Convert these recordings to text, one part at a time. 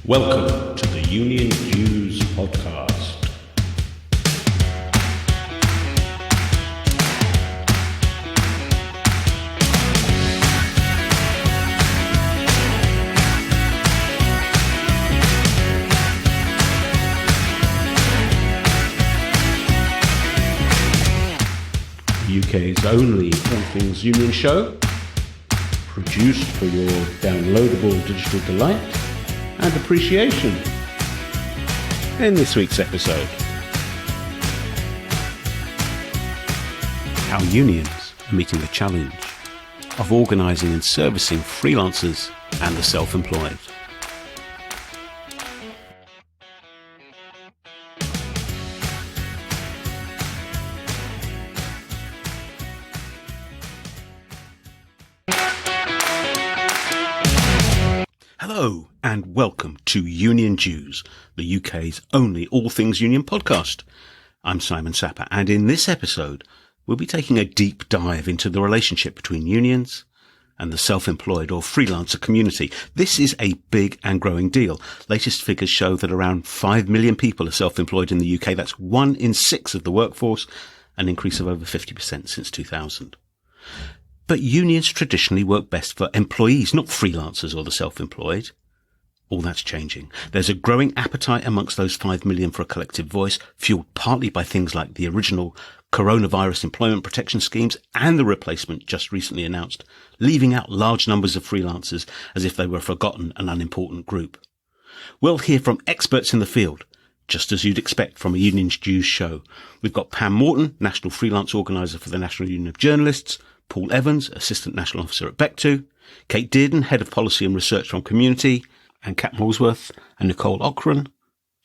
Welcome to the Union News Podcast. The UK's only all things union show, produced for your downloadable digital delight and appreciation. In this week's episode, how unions are meeting the challenge of organising and servicing freelancers and the self-employed. Hello and welcome to Union Jews, the UK's only all things union podcast. I'm Simon Sapper, and in this episode we'll be taking a deep dive into the relationship between unions and the self-employed or freelancer community. This is a big and growing deal. Latest figures show that around 5 million people are self-employed in the UK. That's 1 in 6 of the workforce, an increase of over 50% since 2000. But unions traditionally work best for employees, not freelancers or the self-employed. All that's changing. There's a growing appetite amongst those 5 million for a collective voice, fueled partly by things like the original coronavirus employment protection schemes and the replacement just recently announced, leaving out large numbers of freelancers as if they were a forgotten and unimportant group. We'll hear from experts in the field, just as you'd expect from a Union Jews show. We've got Pam Morton, National Freelance Organiser for the National Union of Journalists, Paul Evans, Assistant National Officer at BECTU, Kate Dearden, Head of Policy and Research from Community, and Kat Molesworth and Nicole Ocran,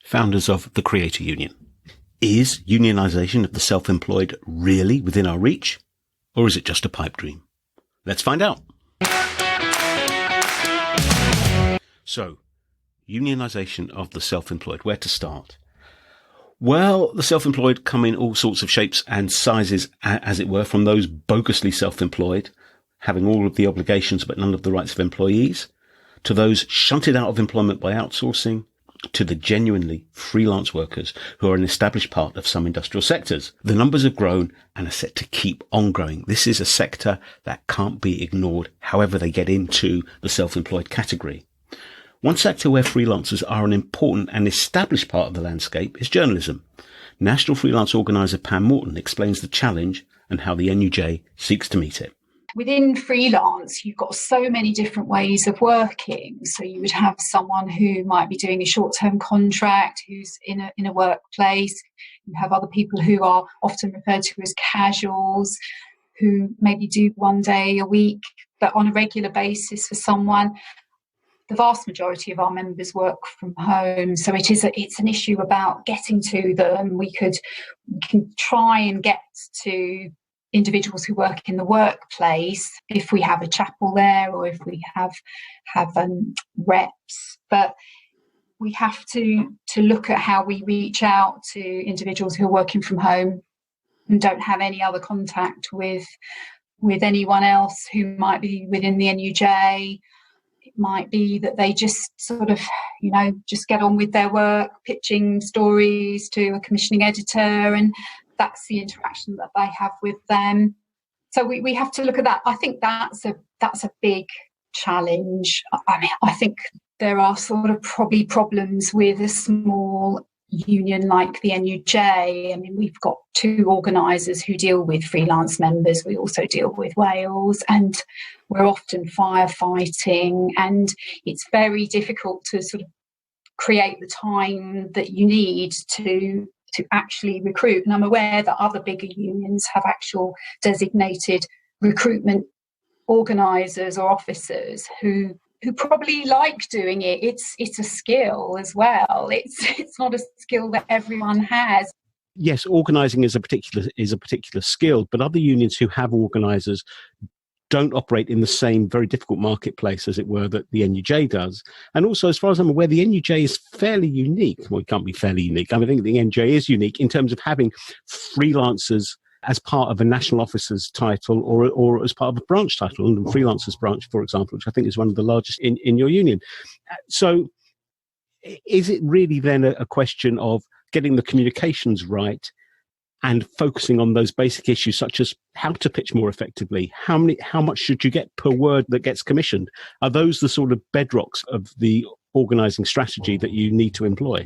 founders of the Creator Union. Is unionisation of the self-employed really within our reach, or is it just a pipe dream? Let's find out. So, unionisation of the self-employed, where to start? Well, the self-employed come in all sorts of shapes and sizes, as it were, from those bogusly self-employed, having all of the obligations but none of the rights of employees, to those shunted out of employment by outsourcing, to the genuinely freelance workers who are an established part of some industrial sectors. The numbers have grown and are set to keep on growing. This is a sector that can't be ignored, however they get into the self-employed category. One sector where freelancers are an important and established part of the landscape is journalism. National Freelance Organiser Pam Morton explains the challenge and how the NUJ seeks to meet it. Within freelance, you've got so many different ways of working. So you would have someone who might be doing a short-term contract, who's in a workplace. You have other people who are often referred to as casuals, who maybe do 1 day a week, but on a regular basis for someone. The vast majority of our members work from home, so it's an issue about getting to them. We can try and get to individuals who work in the workplace if we have a chapel there or if we have reps, but we have to look at how we reach out to individuals who are working from home and don't have any other contact with anyone else who might be within the NUJ. It might be that they just sort of, just get on with their work, pitching stories to a commissioning editor, and that's the interaction that they have with them. So we have to look at that. I think that's a big challenge. I mean, I think there are sort of probably problems with a small union like the NUJ. I mean, we've got 2 organisers who deal with freelance members. We also deal with Wales, and we're often firefighting, and it's very difficult to sort of create the time that you need to actually recruit. And I'm aware that other bigger unions have actual designated recruitment organisers or officers who probably like doing it. It's a skill as well. It's not a skill that everyone has. Yes, organising is a particular skill, but other unions who have organisers don't operate in the same very difficult marketplace, as it were, that the NUJ does. And also, as far as I'm aware, the NUJ is fairly unique. Well, it can't be fairly unique. I mean, I think the NUJ is unique in terms of having freelancers as part of a national officer's title or as part of a branch title, and freelancers branch, for example, which I think is one of the largest in your union. So Is it really then a question of getting the communications right and focusing on those basic issues such as how to pitch more effectively? How much should you get per word that gets commissioned? Are those the sort of bedrocks of the organising strategy that you need to employ?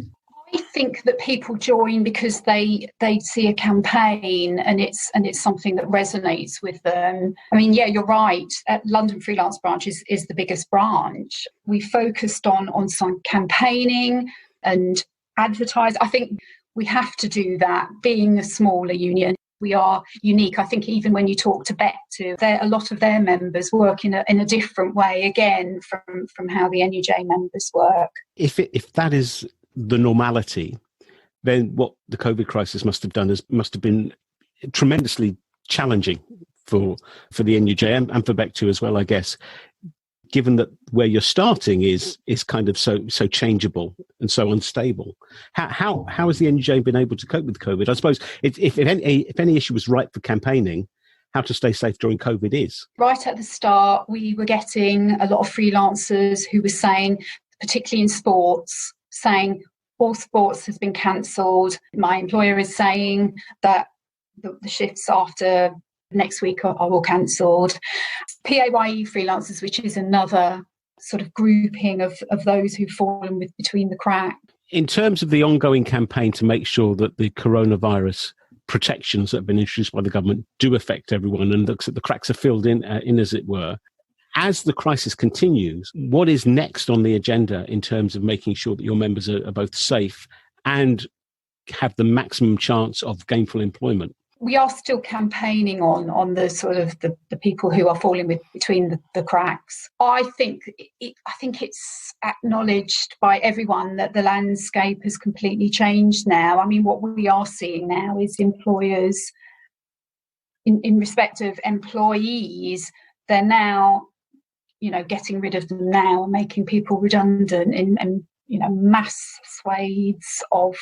I think that people join because they see a campaign and it's something that resonates with them. I mean, yeah, you're right. London Freelance Branch is the biggest branch. We focused on some campaigning and advertise. I think we have to do that. Being a smaller union, we are unique. I think even when you talk to BECTU, a lot of their members work in a different way, again, from how the NUJ members work. If that is the normality, then what the COVID crisis must have been tremendously challenging for the NUJ and for BECTU as well, I guess, given that where you're starting is kind of so changeable and so unstable. How has the NUJ been able to cope with COVID? I suppose if any issue was ripe for campaigning, how to stay safe during COVID is. Right at the start, we were getting a lot of freelancers who were saying, particularly in sports, saying all sports has been cancelled. My employer is saying that the shifts after next week are all cancelled. PAYE freelancers, which is another sort of grouping of those who've fallen between the cracks. In terms of the ongoing campaign to make sure that the coronavirus protections that have been introduced by the government do affect everyone and looks at the cracks are filled in as it were, as the crisis continues, what is next on the agenda in terms of making sure that your members are both safe and have the maximum chance of gainful employment? We are still campaigning on the sort of the people who are falling between the cracks. I think it's acknowledged by everyone that the landscape has completely changed now. I mean, what we are seeing now is employers, in respect of employees, they're now, getting rid of them now and making people redundant in mass swathes of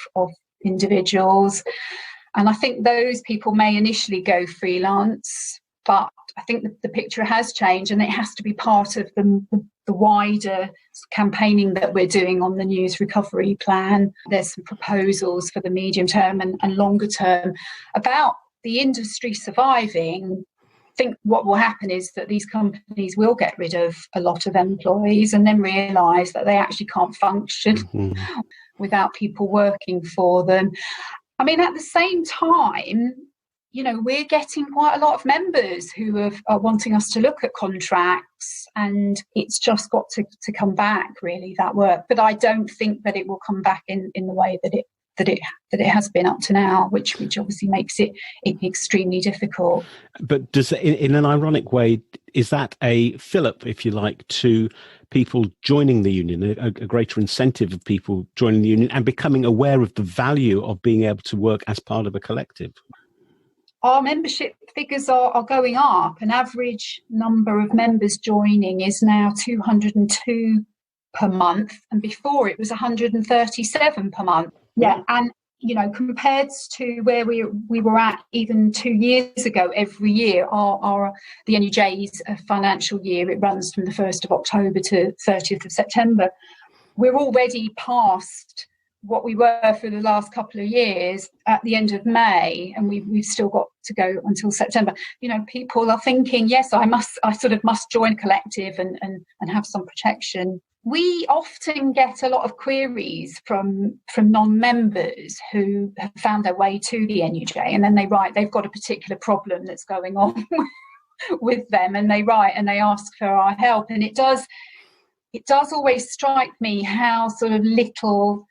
individuals. And I think those people may initially go freelance, but I think the picture has changed and it has to be part of the wider campaigning that we're doing on the News Recovery Plan. There's some proposals for the medium term and longer term about the industry surviving. I think what will happen is that these companies will get rid of a lot of employees and then realise that they actually can't function without people working for them. I mean, at the same time, we're getting quite a lot of members who are wanting us to look at contracts, and it's just got to come back, really, that work. But I don't think that it will come back in the way that it has been up to now, which obviously makes it extremely difficult. But does, in an ironic way, is that a fillip, if you like, to people joining the union, a greater incentive of people joining the union and becoming aware of the value of being able to work as part of a collective? Our membership figures are going up. An average number of members joining is now 202 per month, and before it was 137 per month. Yeah, and compared to where we were at even 2 years ago, every year, the NUJ's financial year, it runs from the 1st of October to 30th of September. We're already past what we were for the last couple of years at the end of May, and we've still got to go until September. People are thinking, yes, I must join a collective and have some protection. We often get a lot of queries from non-members who have found their way to the NUJ, and then they write they've got a particular problem that's going on with them, and they write and they ask for our help. And it does always strike me how sort of little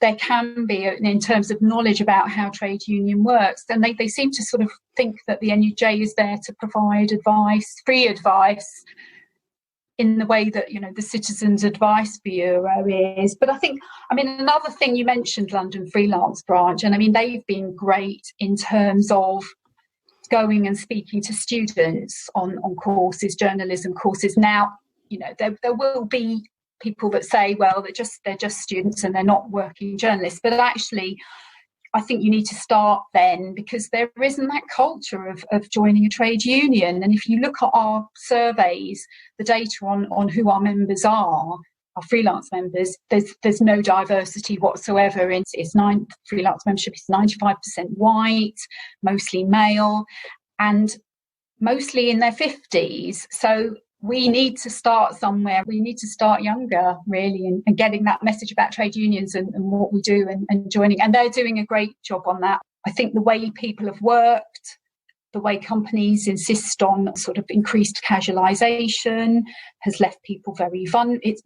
there can be in terms of knowledge about how trade union works. And they seem to sort of think that the NUJ is there to provide advice, free advice, in the way that, the Citizens Advice Bureau is. But another thing, you mentioned London Freelance Branch, and they've been great in terms of going and speaking to students on courses, journalism courses. Now, there will be people that say, well, they're just students and they're not working journalists. But actually, I think you need to start then, because there isn't that culture of joining a trade union. And if you look at our surveys, the data on who our members are, our freelance members, there's no diversity whatsoever. Freelance membership is 95% white, mostly male, and mostly in their 50s. So we need to start somewhere. We need to start younger, really, and getting that message about trade unions and what we do and joining. And they're doing a great job on that. I think the way people have worked, the way companies insist on sort of increased casualisation has left people very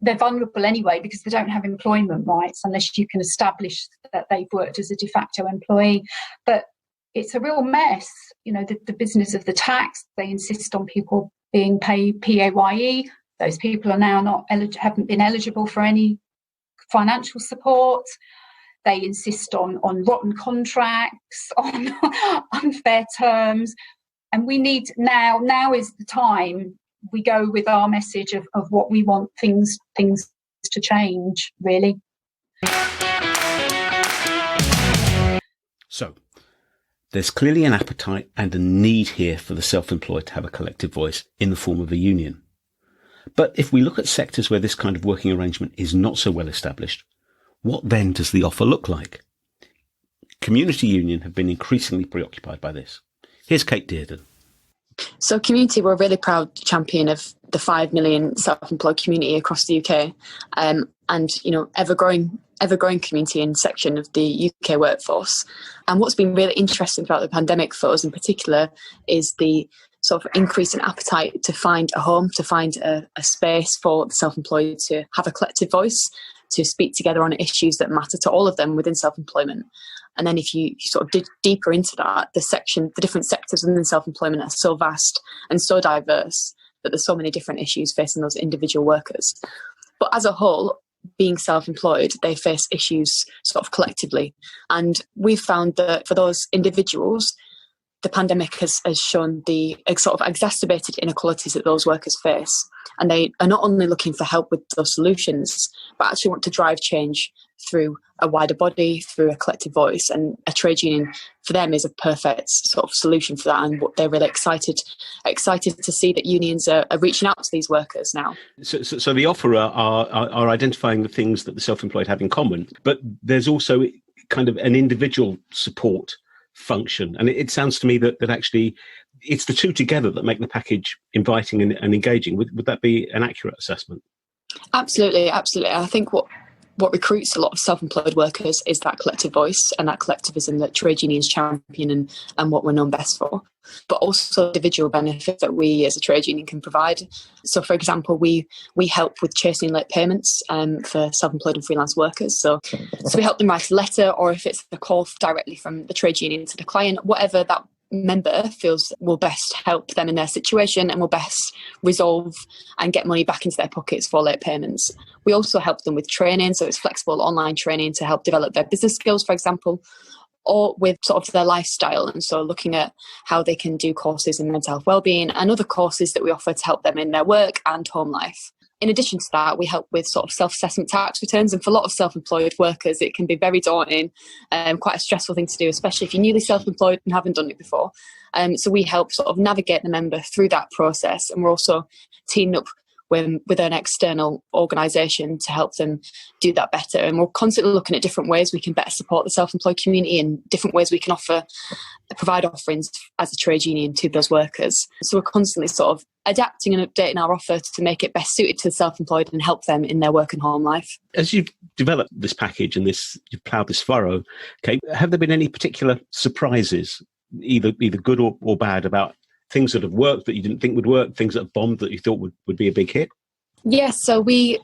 they're vulnerable anyway, because they don't have employment rights unless you can establish that they've worked as a de facto employee. But it's a real mess. You know, the business of the tax, they insist on people being paid PAYE. Those people are now haven't been eligible for any financial support. They insist on rotten contracts, on unfair terms. And we need now is the time we go with our message of what we want things to change, really. So, there's clearly an appetite and a need here for the self-employed to have a collective voice in the form of a union. But if we look at sectors where this kind of working arrangement is not so well established, what then does the offer look like? Community Union have been increasingly preoccupied by this. Here's Kate Dearden. So Community, we're a really proud champion of the 5 million self-employed community across the UK, and ever-growing community and section of the UK workforce. And what's been really interesting about the pandemic for us in particular is the sort of increase in appetite to find a home, to find a space for the self-employed to have a collective voice, to speak together on issues that matter to all of them within self-employment. And then if you sort of dig deeper into that, the different sectors within self-employment are so vast and so diverse that there's so many different issues facing those individual workers. But as a whole, being self-employed, they face issues sort of collectively. And we've found that for those individuals, the pandemic has shown the sort of exacerbated inequalities that those workers face. And they are not only looking for help with those solutions, but actually want to drive change through a wider body, through a collective voice. And a trade union for them is a perfect sort of solution for that. And they're really excited to see that unions are reaching out to these workers now. So the offerer are identifying the things that the self-employed have in common, but there's also kind of an individual support function. And it sounds to me that actually it's the two together that make the package inviting and engaging. Would that be an accurate assessment? Absolutely. I think what recruits a lot of self-employed workers is that collective voice and that collectivism that trade unions champion and what we're known best for, but also individual benefit that we as a trade union can provide. So, for example, we help with chasing late payments for self-employed and freelance workers. So we help them write a letter, or if it's a call directly from the trade union to the client, whatever that member feels will best help them in their situation and will best resolve and get money back into their pockets for late payments. We also help them with training, so it's flexible online training to help develop their business skills, for example, or with sort of their lifestyle, and so looking at how they can do courses in mental health wellbeing and other courses that we offer to help them in their work and home life. In addition to that, we help with sort of self-assessment tax returns, and for a lot of self-employed workers, it can be very daunting, quite a stressful thing to do, especially if you're newly self-employed and haven't done it before. So we help sort of navigate the member through that process, and we're also teaming up with an external organisation to help them do that better. And we're constantly looking at different ways we can better support the self-employed community and different ways we can provide offerings as a trade union to those workers. So we're constantly sort of adapting and updating our offer to make it best suited to the self-employed and help them in their work and home life. As you've developed this package and you've ploughed this furrow, Kate, have there been any particular surprises, either good or bad, about things that have worked that you didn't think would work, things that have bombed that you thought would be a big hit? Yes, so we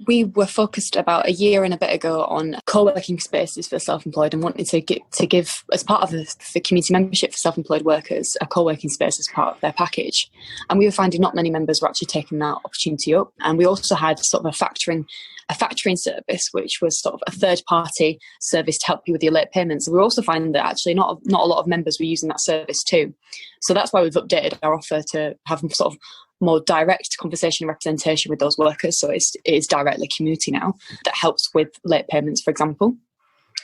were focused about a year and a bit ago on co-working spaces for self-employed and wanted to give, as part of the community membership for self-employed workers, a co-working space as part of their package. And we were finding not many members were actually taking that opportunity up. And we also had sort of a factoring service, which was sort of a third-party service to help you with your late payments. And we were also finding that actually not a lot of members were using that service too. So that's why we've updated our offer to have sort of more direct conversation and representation with those workers. So it is directly community now that helps with late payments, for example.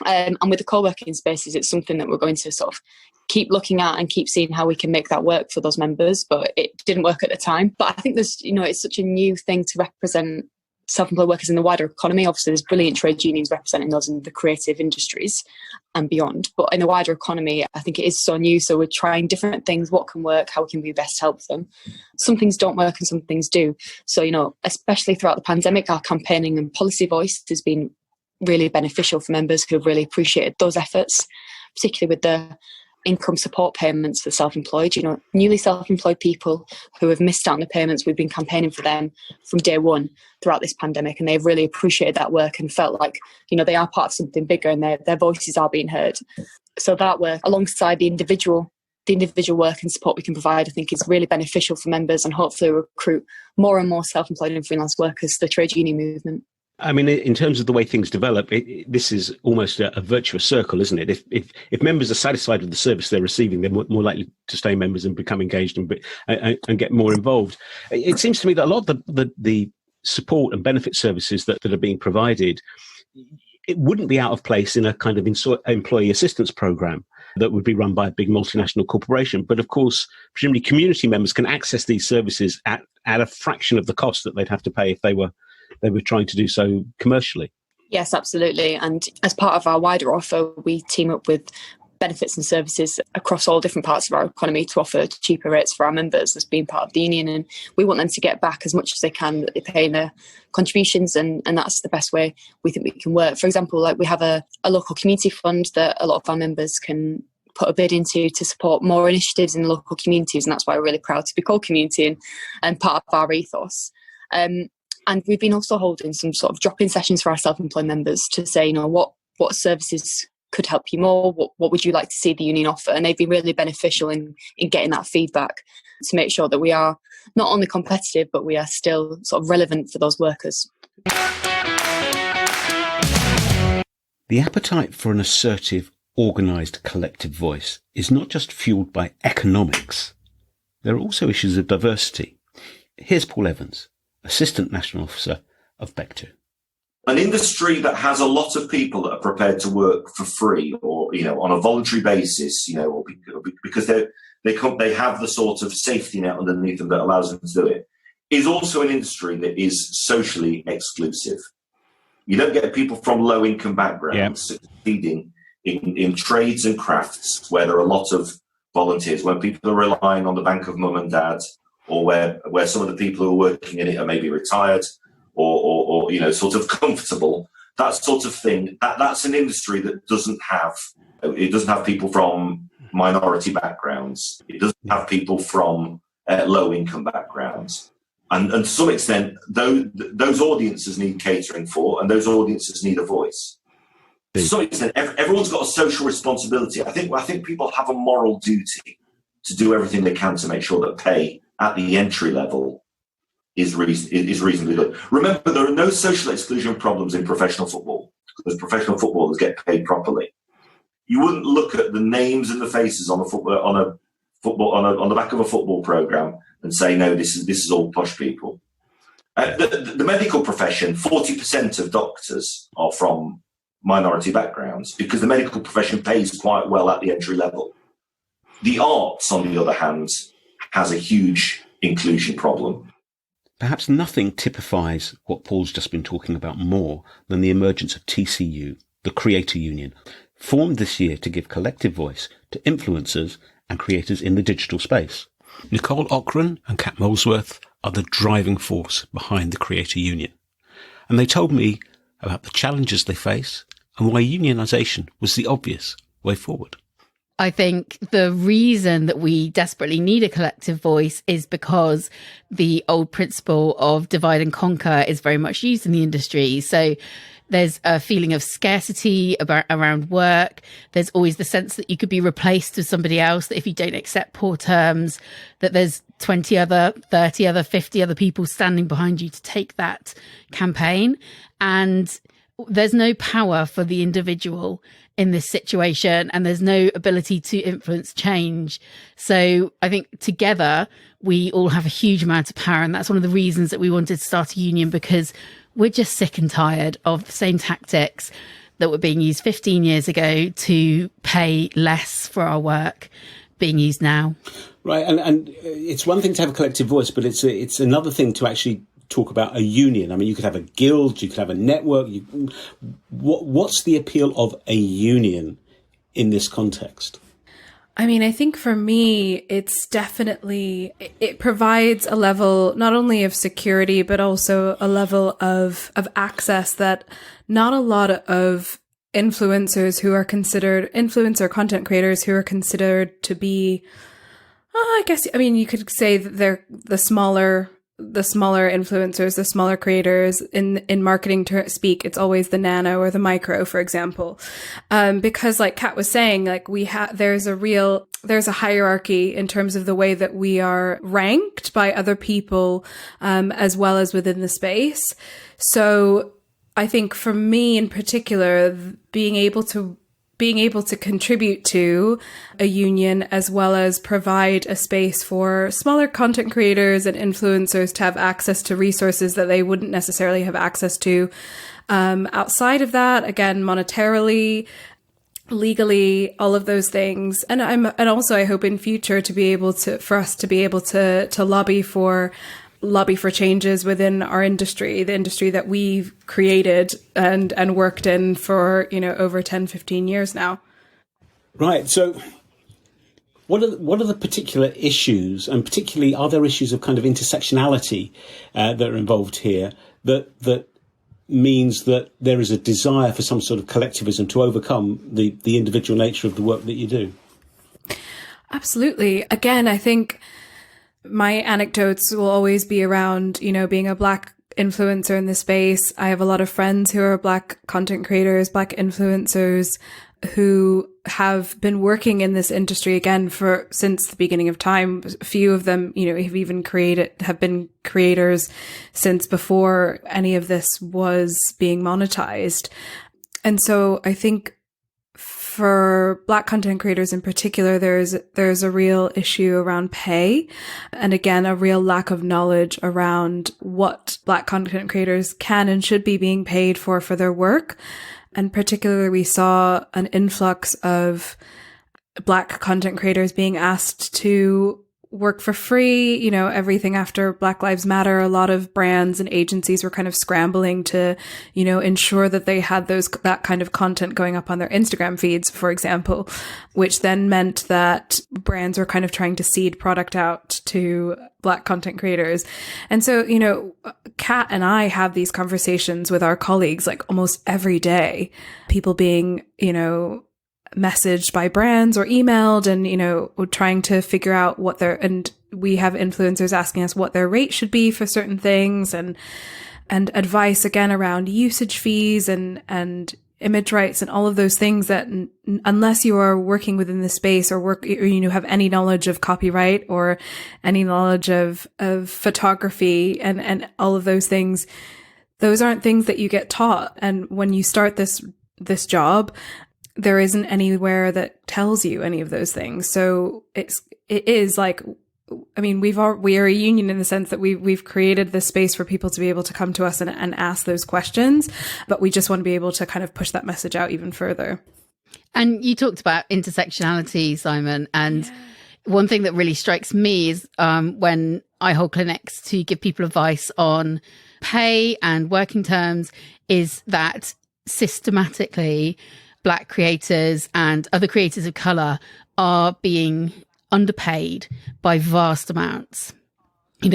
And with the co-working spaces, it's something that we're going to sort of keep looking at and keep seeing how we can make that work for those members. But it didn't work at the time. But I think it's such a new thing to represent self-employed workers in the wider economy. Obviously, there's brilliant trade unions representing those in the creative industries and beyond. But in the wider economy, I think it is so new. So we're trying different things. What can work? How can we best help them? Some things don't work and some things do. So, especially throughout the pandemic, our campaigning and policy voice has been really beneficial for members who have really appreciated those efforts, particularly with the income support payments for self-employed. Newly self-employed people who have missed out on the payments, we've been campaigning for them from day one throughout this pandemic, and they've really appreciated that work and felt like they are part of something bigger and their voices are being heard. So that work, alongside the individual work and support we can provide, I think is really beneficial for members, and hopefully recruit more and more self-employed and freelance workers to the trade union movement. I mean, in terms of the way things develop, this is almost a virtuous circle, isn't it? If members are satisfied with the service they're receiving, they're more likely to stay members and become engaged and get more involved. It seems to me that a lot of the support and benefit services that are being provided, it wouldn't be out of place in a kind of employee assistance program that would be run by a big multinational corporation. But of course, presumably community members can access these services at a fraction of the cost that they'd have to pay if they were trying to do so commercially. Yes, absolutely. And as part of our wider offer, we team up with benefits and services across all different parts of our economy to offer cheaper rates for our members as being part of the union. And we want them to get back as much as they can that they pay in their contributions. And that's the best way we think we can work. For example, we have a local community fund that a lot of our members can put a bid into to support more initiatives in local communities. And that's why we're really proud to be called community and part of our ethos. And we've been also holding some sort of drop-in sessions for our self-employed members to say, what services could help you more? What would you like to see the union offer? And they've been really beneficial in getting that feedback to make sure that we are not only competitive, but we are still sort of relevant for those workers. The appetite for an assertive, organised collective voice is not just fuelled by economics. There are also issues of diversity. Here's Paul Evans, Assistant National Officer of BECTU. An industry that has a lot of people that are prepared to work for free or, on a voluntary basis, or because they have the sort of safety net underneath them that allows them to do it, is also an industry that is socially exclusive. You don't get people from low income backgrounds succeeding in trades and crafts where there are a lot of volunteers, when people are relying on the bank of mum and dad, or where some of the people who are working in it are maybe retired or sort of comfortable. That sort of thing, that's an industry that doesn't have people from minority backgrounds. It doesn't have people from low income backgrounds. And to some extent, those audiences need catering for, and those audiences need a voice. To some extent, everyone's got a social responsibility. I think people have a moral duty to do everything they can to make sure that pay at the entry level is reasonably good. Remember, there are no social exclusion problems in professional football because professional footballers get paid properly. You wouldn't look at the names and the faces on the back of a football program and say, no, this is all posh people. The medical profession, 40% of doctors are from minority backgrounds because the medical profession pays quite well at the entry level. The arts, on the other hand, has a huge inclusion problem. Perhaps nothing typifies what Paul's just been talking about more than the emergence of TCU, the Creator Union, formed this year to give collective voice to influencers and creators in the digital space. Nicole, Ocran and Kat Molesworth are the driving force behind the Creator Union. And they told me about the challenges they face and why unionisation was the obvious way forward. I think the reason that we desperately need a collective voice is because the old principle of divide and conquer is very much used in the industry. So there's a feeling of scarcity around work. There's always the sense that you could be replaced with somebody else, that if you don't accept poor terms, that there's 20 other, 30 other, 50 other people standing behind you to take that campaign. And there's no power for the individual in this situation, and there's no ability to influence change. So I think together we all have a huge amount of power, and that's one of the reasons that we wanted to start a union, because we're just sick and tired of the same tactics that were being used 15 years ago to pay less for our work being used now. Right, and it's one thing to have a collective voice, but it's another thing to actually talk about a union? I mean, you could have a guild, you could have a network. What's the appeal of a union in this context? I mean, I think for me, it's definitely, it provides a level not only of security, but also a level of access that not a lot of influencers who are considered influencer content creators who are considered to be, I guess, I mean, you could say that they're the smaller influencers, the smaller creators in marketing speak. It's always the nano or the micro, for example. Because like Kat was saying, like there's a hierarchy in terms of the way that we are ranked by other people, as well as within the space. So I think for me in particular, being able to contribute to a union as well as provide a space for smaller content creators and influencers to have access to resources that they wouldn't necessarily have access to outside of that, again, monetarily, legally, all of those things. And also I hope in future for us to be able to lobby for changes within our industry, the industry that we've created and worked in for, over 10, 15 years now. Right. So what are the particular issues, and particularly are there issues of kind of intersectionality that are involved here that means that there is a desire for some sort of collectivism to overcome the individual nature of the work that you do? Absolutely. Again, I think my anecdotes will always be around, being a Black influencer in the space. I have a lot of friends who are Black content creators, Black influencers who have been working in this industry again since the beginning of time. A few of them, have been creators since before any of this was being monetized. And so I think for Black content creators in particular, there's a real issue around pay, and again, a real lack of knowledge around what Black content creators can and should be being paid for their work. And particularly, we saw an influx of Black content creators being asked to work for free. Everything after Black Lives Matter, a lot of brands and agencies were kind of scrambling to, ensure that they had that kind of content going up on their Instagram feeds, for example, which then meant that brands were kind of trying to seed product out to Black content creators. And so, Kat and I have these conversations with our colleagues like almost every day, people being, messaged by brands or emailed and, trying to figure out and we have influencers asking us what their rate should be for certain things and advice again around usage fees and image rights and all of those things that unless you are working within the space or have any knowledge of copyright or any knowledge of photography and all of those things, those aren't things that you get taught. And when you start this job, there isn't anywhere that tells you any of those things. So it is like, I mean, we are a union in the sense that we've created this space for people to be able to come to us and ask those questions, but we just want to be able to kind of push that message out even further. And you talked about intersectionality, Simon, and one thing that really strikes me is when I hold clinics to give people advice on pay and working terms is that systematically Black creators and other creators of colour are being underpaid by vast amounts.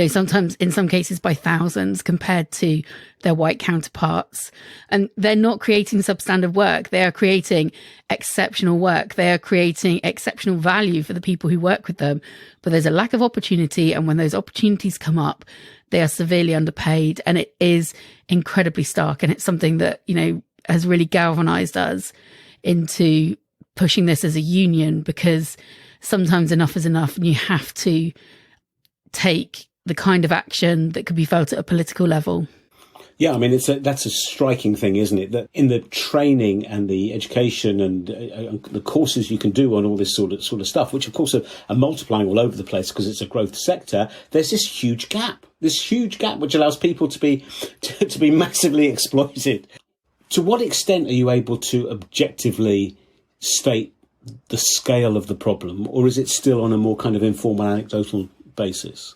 Sometimes in some cases by thousands compared to their white counterparts. And they're not creating substandard work. They are creating exceptional work. They are creating exceptional value for the people who work with them. But there's a lack of opportunity. And when those opportunities come up, they are severely underpaid. And it is incredibly stark. And it's something that, has really galvanized us into pushing this as a union, because sometimes enough is enough and you have to take the kind of action that could be felt at a political level. Yeah, I mean, that's a striking thing, isn't it? That in the training and the education and the courses you can do on all this sort of stuff, which of course are multiplying all over the place because it's a growth sector, there's this huge gap which allows people to be massively exploited. To what extent are you able to objectively state the scale of the problem, or is it still on a more kind of informal, anecdotal basis?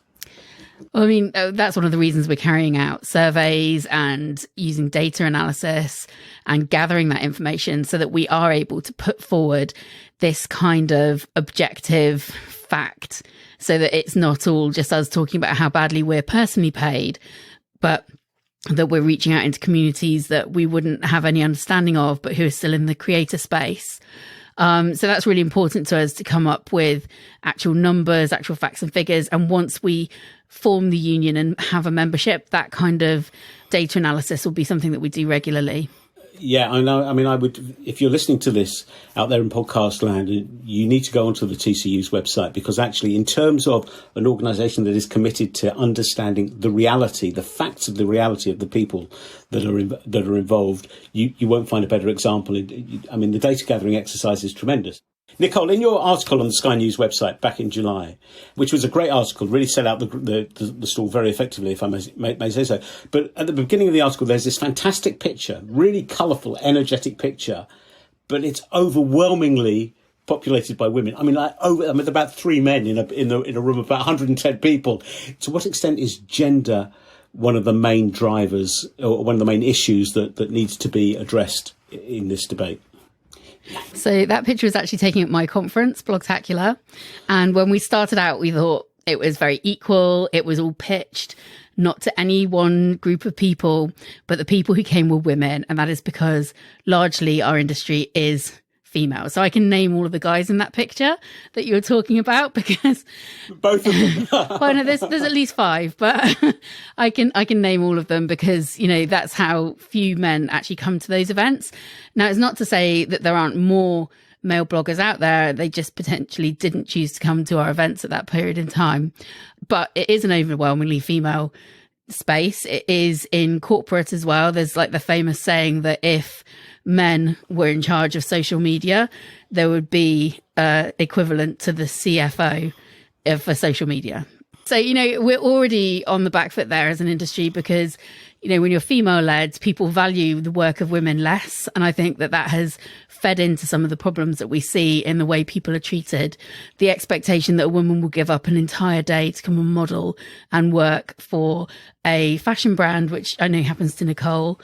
Well, I mean, that's one of the reasons we're carrying out surveys and using data analysis and gathering that information so that we are able to put forward this kind of objective fact, so that it's not all just us talking about how badly we're personally paid, but that we're reaching out into communities that we wouldn't have any understanding of, but who are still in the creator space. So that's really important to us to come up with actual numbers, actual facts and figures. And once we form the union and have a membership, that kind of data analysis will be something that we do regularly. Yeah, I know. I mean, I would, if you're listening to this out there in podcast land, you need to go onto the TCU's website, because actually, in terms of an organisation that is committed to understanding the reality, the facts of the reality of the people that are involved, you won't find a better example. I mean, the data gathering exercise is tremendous. Nicole, in your article on the Sky News website back in July, which was a great article, really set out the stall very effectively, if I may say so. But at the beginning of the article, there's this fantastic picture, really colourful, energetic picture, but it's overwhelmingly populated by women. I mean, about 3 men in a room of about 110 people. To what extent is gender one of the main drivers, or one of the main issues that needs to be addressed in this debate? So that picture was actually taken at my conference, Blogtacular. And when we started out, we thought it was very equal. It was all pitched, not to any one group of people, but the people who came were women. And that is because largely our industry is female. So I can name all of the guys in that picture that you were talking about, because both of them. well, no, there's at least 5, but I can name all of them, because that's how few men actually come to those events. Now, it's not to say that there aren't more male bloggers out there. They just potentially didn't choose to come to our events at that period in time. But it is an overwhelmingly female space. It is in corporate as well. There's like the famous saying that if men were in charge of social media, there would be equivalent to the CFO for social media. So, we're already on the back foot there as an industry, because, when you're female led, people value the work of women less. And I think that has fed into some of the problems that we see in the way people are treated. The expectation that a woman will give up an entire day to come and model and work for a fashion brand, which I know happens to Nicole,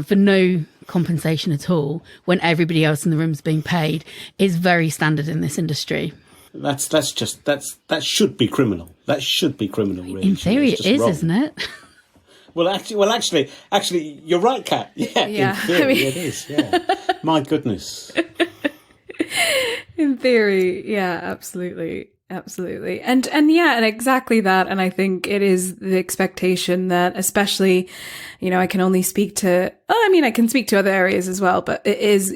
for no compensation at all, when everybody else in the room is being paid, is very standard in this industry. That should be criminal. That should be criminal, really. In theory, it is, isn't it? Well, actually, you're right, Kat. Yeah. In theory, it is. Yeah. My goodness. In theory, yeah, absolutely. And exactly that. And I think it is the expectation that, especially, I can only speak to, I can speak to other areas as well, but it is,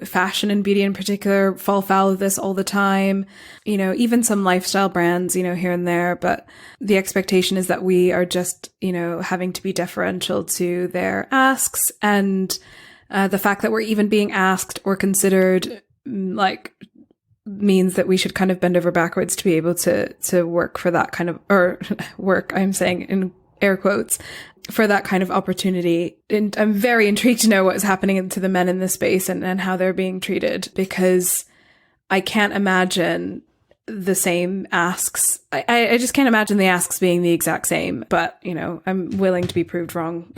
fashion and beauty in particular fall foul of this all the time, even some lifestyle brands, here and there, but the expectation is that we are just, having to be deferential to their asks, and the fact that we're even being asked or considered means that we should kind of bend over backwards to be able to work for that kind of, or work, I'm saying in air quotes, for that kind of opportunity. And I'm very intrigued to know what's happening to the men in this space and how they're being treated, because I can't imagine the same asks. I just can't imagine the asks being the exact same, but I'm willing to be proved wrong.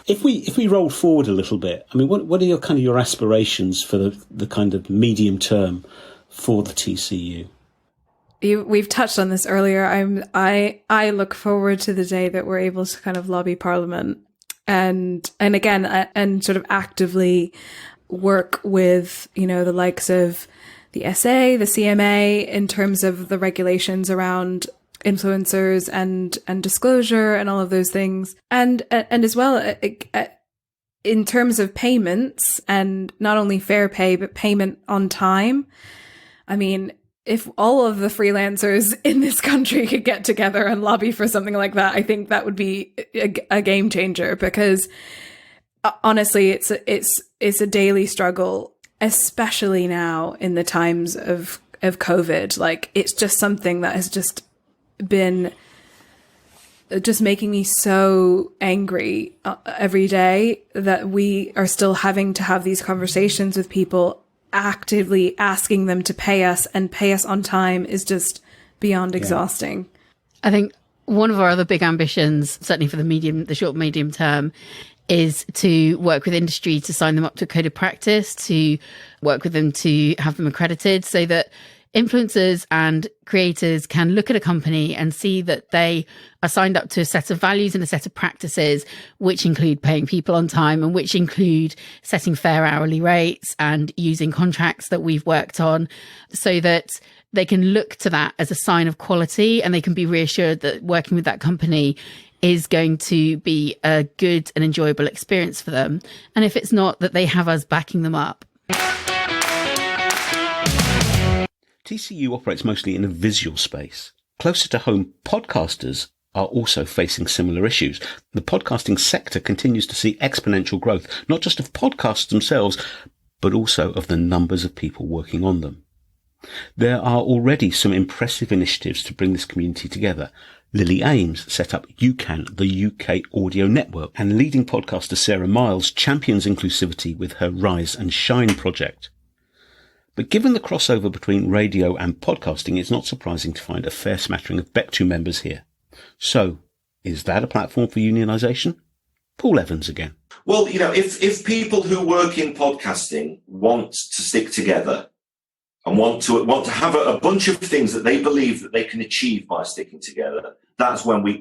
If we roll forward a little bit, I mean, what are your aspirations for the kind of medium term for the TCU? We've touched on this earlier. I look forward to the day that we're able to kind of lobby Parliament and again and sort of actively work with the likes of the SA, the CMA, in terms of the regulations around influencers and disclosure and all of those things, and as well in terms of payments, and not only fair pay but payment on time. I mean, if all of the freelancers in this country could get together and lobby for something like that, I think that would be a game changer, because honestly, it's a daily struggle, especially now in the times of COVID. Like, it's just something that has just been just making me so angry every day that we are still having to have these conversations with people, actively asking them to pay us and pay us on time is just beyond exhausting. I think One of our other big ambitions, certainly for the short, medium term, is to work with industry to sign them up to a code of practice, to work with them to have them accredited so that influencers and creators can look at a company and see that they are signed up to a set of values and a set of practices, which include paying people on time and which include setting fair hourly rates and using contracts that we've worked on, so that they can look to that as a sign of quality and they can be reassured that working with that company is going to be a good and enjoyable experience for them. And if it's not, that they have us backing them up. TCU operates mostly in a visual space. Closer to home, podcasters are also facing similar issues. The podcasting sector continues to see exponential growth, not just of podcasts themselves, but also of the numbers of people working on them. There are already some impressive initiatives to bring this community together. Lily Ames set up UCAN, the UK Audio Network, and leading podcaster Sarah Miles champions inclusivity with her Rise and Shine project. But given the crossover between radio and podcasting, it's not surprising to find a fair smattering of BECTU members here. So, is that a platform for unionisation? Paul Evans again. Well, if people who work in podcasting want to stick together and want to have a bunch of things that they believe that they can achieve by sticking together, that's when we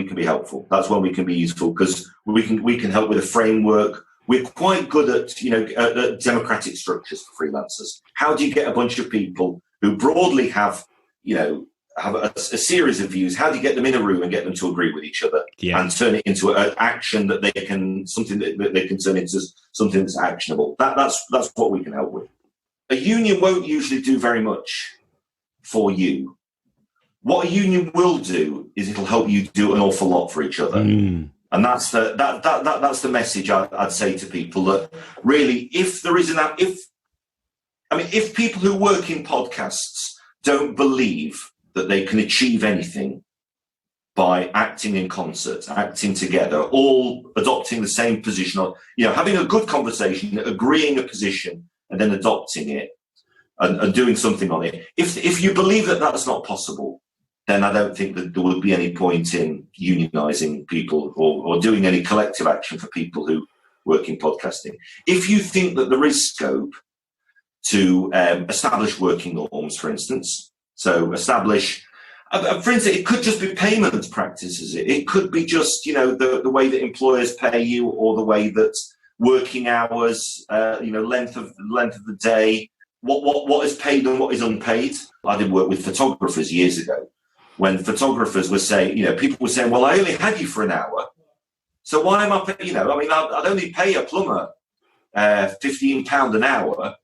can be helpful. That's when we can be useful, because we can help with a framework. We're quite good at democratic structures for freelancers. How do you get a bunch of people who broadly have a series of views? How do you get them in a room and get them to agree with each other and turn it into an action that they can turn into something that's actionable? That's what we can help with. A union won't usually do very much for you. What a union will do is it'll help you do an awful lot for each other. And that's the message I'd say to people, that really, if people who work in podcasts don't believe that they can achieve anything by acting in concert, acting together, all adopting the same position, or having a good conversation, agreeing a position, and then adopting it and doing something on it. If you believe that that's not possible, then I don't think that there would be any point in unionising people or doing any collective action for people who work in podcasting. If you think that there is scope to establish working norms, for instance, for instance, it could just be payment practices. It could be just, the way that employers pay you, or the way that working hours, length of the day, what is paid and what is unpaid. I did work with photographers years ago, when photographers were saying, people were saying, well, I only had you for an hour, so why am I paying, I'd only pay a plumber £15 an hour.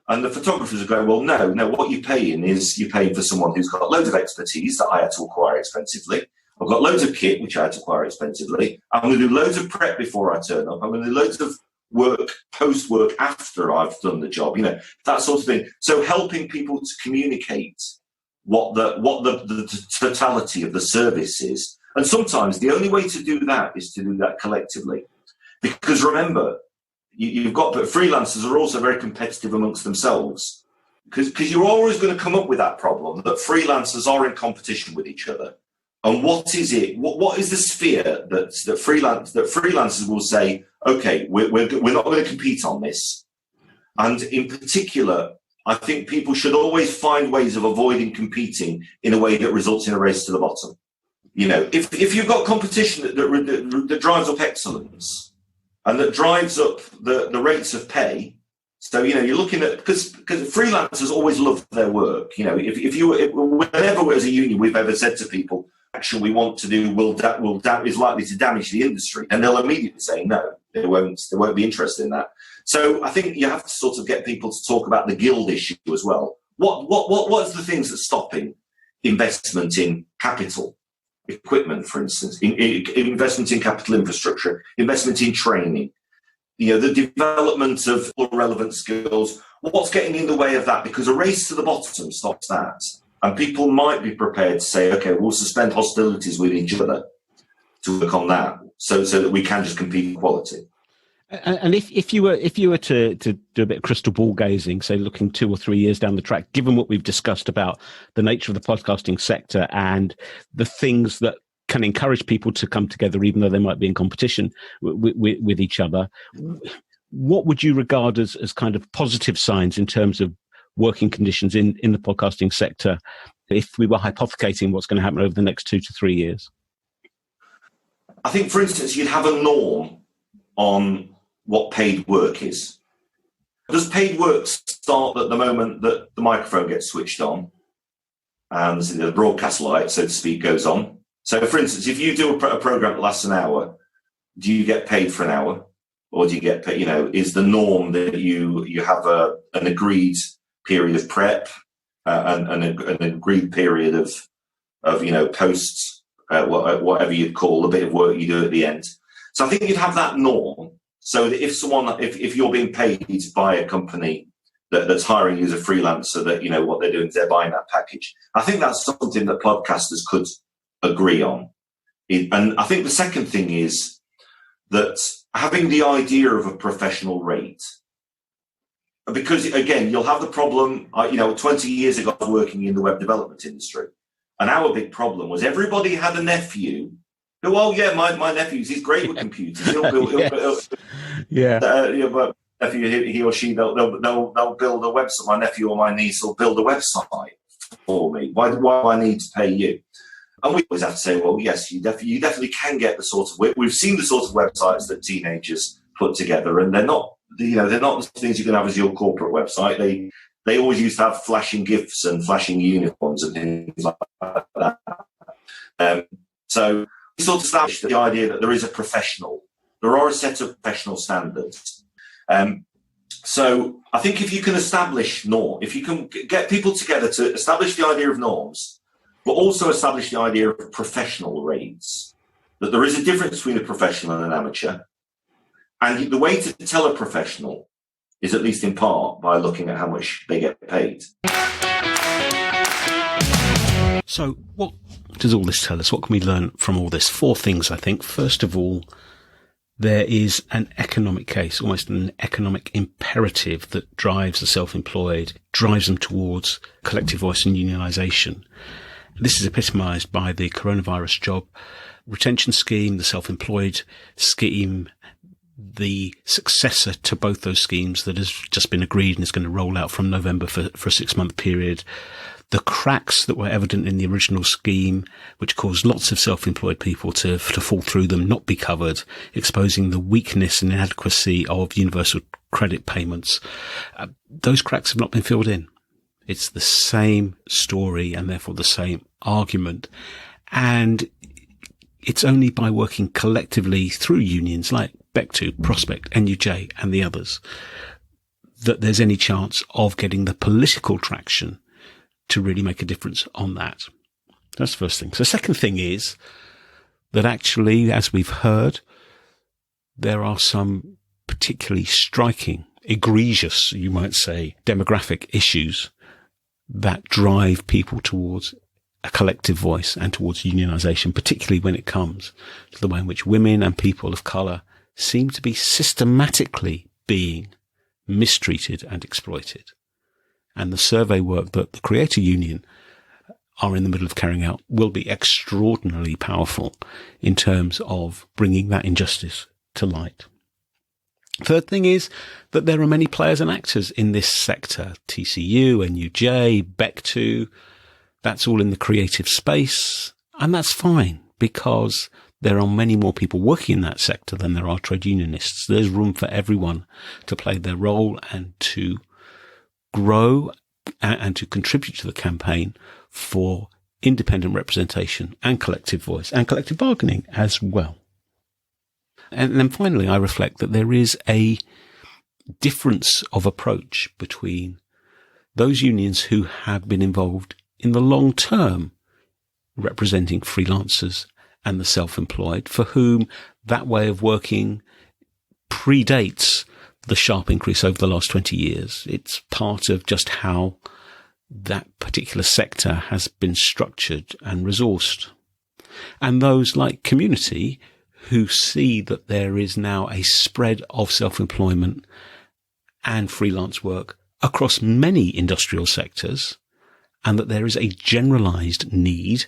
And the photographers are going, well, no, what you're paying is you're paying for someone who's got loads of expertise that I had to acquire expensively. I've got loads of kit, which I had to acquire expensively. I'm going to do loads of prep before I turn up. I'm going to do loads of work, post-work after I've done the job, that sort of thing. So helping people to communicate what the totality of the service is. And sometimes the only way to do that is to do that collectively. Because remember, but freelancers are also very competitive amongst themselves. Because you're always going to come up with that problem, that freelancers are in competition with each other. And what is it? What is the sphere that freelancers will say, okay, we're not going to compete on this? And in particular, I think people should always find ways of avoiding competing in a way that results in a race to the bottom. If you've got competition that drives up excellence and that drives up the rates of pay, so you're looking at, because freelancers always love their work. Whenever as a union we've ever said to people, action we want to do is likely to damage the industry, and they'll immediately say no, they won't be interested in that. So I think you have to sort of get people to talk about the guild issue as well. What's the things that's stopping investment in capital equipment, for instance, investment in capital infrastructure, investment in training, the development of relevant skills? What's getting in the way of that? Because a race to the bottom stops that. And people might be prepared to say, okay, we'll suspend hostilities with each other to work on that, so that we can just compete for quality. And if you were to do a bit of crystal ball gazing, say looking 2 or 3 years down the track, given what we've discussed about the nature of the podcasting sector and the things that can encourage people to come together, even though they might be in competition with each other. What would you regard as kind of positive signs in terms of working conditions in the podcasting sector, if we were hypothecating what's going to happen over the next 2 to 3 years? I think, for instance, you'd have a norm on what paid work is. Does paid work start at the moment that the microphone gets switched on and the broadcast light, so to speak, goes on? So, for instance, if you do a program that lasts an hour, do you get paid for an hour? Or do you get paid, is the norm that you have an agreed period of prep and an agreed period of posts, whatever you'd call the bit of work you do at the end. So I think you'd have that norm, so that if you're being paid by a company that's hiring you as a freelancer, that what they're doing is they're buying that package. I think that's something that podcasters could agree on. And I think the second thing is that having the idea of a professional rate, because again, you'll have the problem, 20 years ago I was working in the web development industry, and our big problem was everybody had a nephew who, my nephew's, he's great with computers. But nephew, he or she, they'll build a website. My nephew or my niece will build a website for me. Why do I need to pay you? And we always have to say, well, yes, you definitely can get the sort of, we've seen the sort of websites that teenagers put together, and they're not the things you can have as your corporate website. They always used to have flashing GIFs and flashing unicorns and things like that. So we sort of established the idea that there are a set of professional standards. So I think if you can if you can get people together to establish the idea of norms, but also establish the idea of professional rates, that there is a difference between a professional and an amateur. And the way to tell a professional is, at least in part, by looking at how much they get paid. So what does all this tell us? What can we learn from all this? 4 things, I think. First of all, there is an economic case, almost an economic imperative that drives the self-employed, drives them towards collective voice and unionisation. This is epitomised by the coronavirus job retention scheme, the self-employed scheme, the successor to both those schemes that has just been agreed and is going to roll out from November for a 6-month period. The cracks that were evident in the original scheme, which caused lots of self-employed people to fall through them, not be covered, exposing the weakness and inadequacy of universal credit payments. Those cracks have not been filled in. It's the same story and therefore the same argument. And it's only by working collectively through unions like BECTU, Prospect, NUJ and the others that there's any chance of getting the political traction to really make a difference on that. That's the first thing. So the second thing is that actually, as we've heard, there are some particularly striking, egregious, you might say, demographic issues that drive people towards a collective voice and towards unionisation, particularly when it comes to the way in which women and people of colour seem to be systematically being mistreated and exploited. And the survey work that the Creator Union are in the middle of carrying out will be extraordinarily powerful in terms of bringing that injustice to light. Third thing is that there are many players and actors in this sector. TCU, NUJ, BECTU, that's all in the creative space. And that's fine because there are many more people working in that sector than there are trade unionists. There's room for everyone to play their role and to grow and to contribute to the campaign for independent representation and collective voice and collective bargaining as well. And then finally, I reflect that there is a difference of approach between those unions who have been involved in the long term representing freelancers and the self-employed, for whom that way of working predates the sharp increase over the last 20 years. It's part of just how that particular sector has been structured and resourced. And those like Community who see that there is now a spread of self-employment and freelance work across many industrial sectors, and that there is a generalized need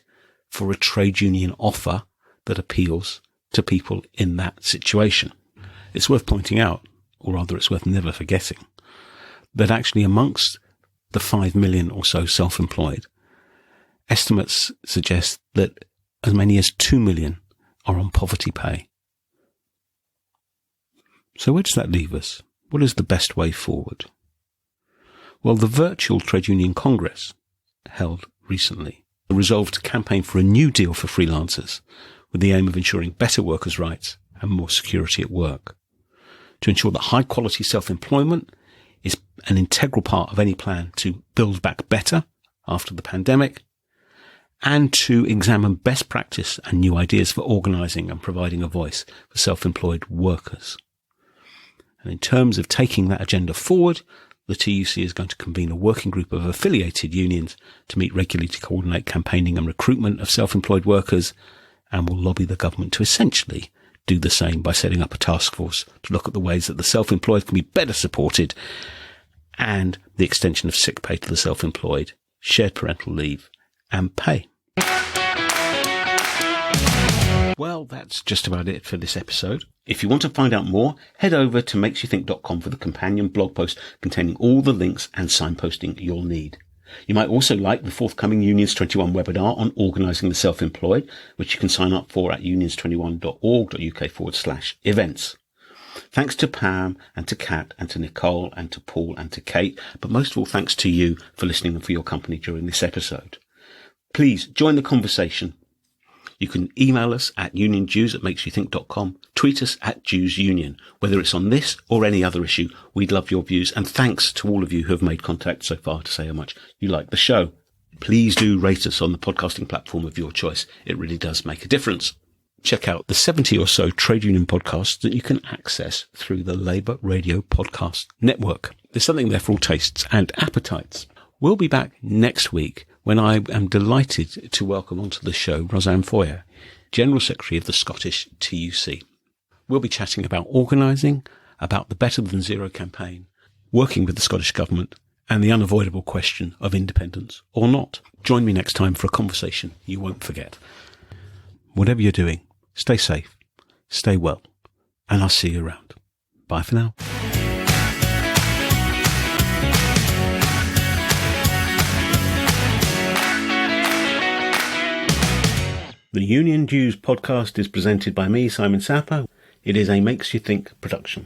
for a trade union offer that appeals to people in that situation. It's worth pointing out, or rather it's worth never forgetting, that actually amongst the 5 million or so self-employed, estimates suggest that as many as 2 million are on poverty pay. So where does that leave us? What is the best way forward? Well, the virtual Trade Union Congress held recently resolved to campaign for a new deal for freelancers with the aim of ensuring better workers' rights and more security at work. To ensure that high-quality self-employment is an integral part of any plan to build back better after the pandemic, and to examine best practice and new ideas for organising and providing a voice for self-employed workers. And in terms of taking that agenda forward, the TUC is going to convene a working group of affiliated unions to meet regularly to coordinate campaigning and recruitment of self-employed workers, and will lobby the government to essentially do the same by setting up a task force to look at the ways that the self-employed can be better supported, and the extension of sick pay to the self-employed, shared parental leave and pay. Well, that's just about it for this episode. If you want to find out more, head over to makesyouthink.com for the companion blog post containing all the links and signposting you'll need. You might also like the forthcoming Unions 21 webinar on organising the self-employed, which you can sign up for at unions21.org.uk/events. Thanks to Pam and to Kat and to Nicole and to Paul and to Kate, but most of all thanks to you for listening and for your company during this episode. Please join the conversation. You can email us at unionjews@makesyouthink.com, tweet us at JewsUnion. Whether it's on this or any other issue, we'd love your views. And thanks to all of you who have made contact so far to say how much you like the show. Please do rate us on the podcasting platform of your choice. It really does make a difference. Check out the 70 or so trade union podcasts that you can access through the Labour Radio Podcast Network. There's something there for all tastes and appetites. We'll be back next week when I am delighted to welcome onto the show Roseanne Foyer, General Secretary of the Scottish TUC. We'll be chatting about organising, about the Better Than Zero campaign, working with the Scottish Government, and the unavoidable question of independence or not. Join me next time for a conversation you won't forget. Whatever you're doing, stay safe, stay well, and I'll see you around. Bye for now. The Union Jews podcast is presented by me, Simon Sapper. It is a Makes You Think production.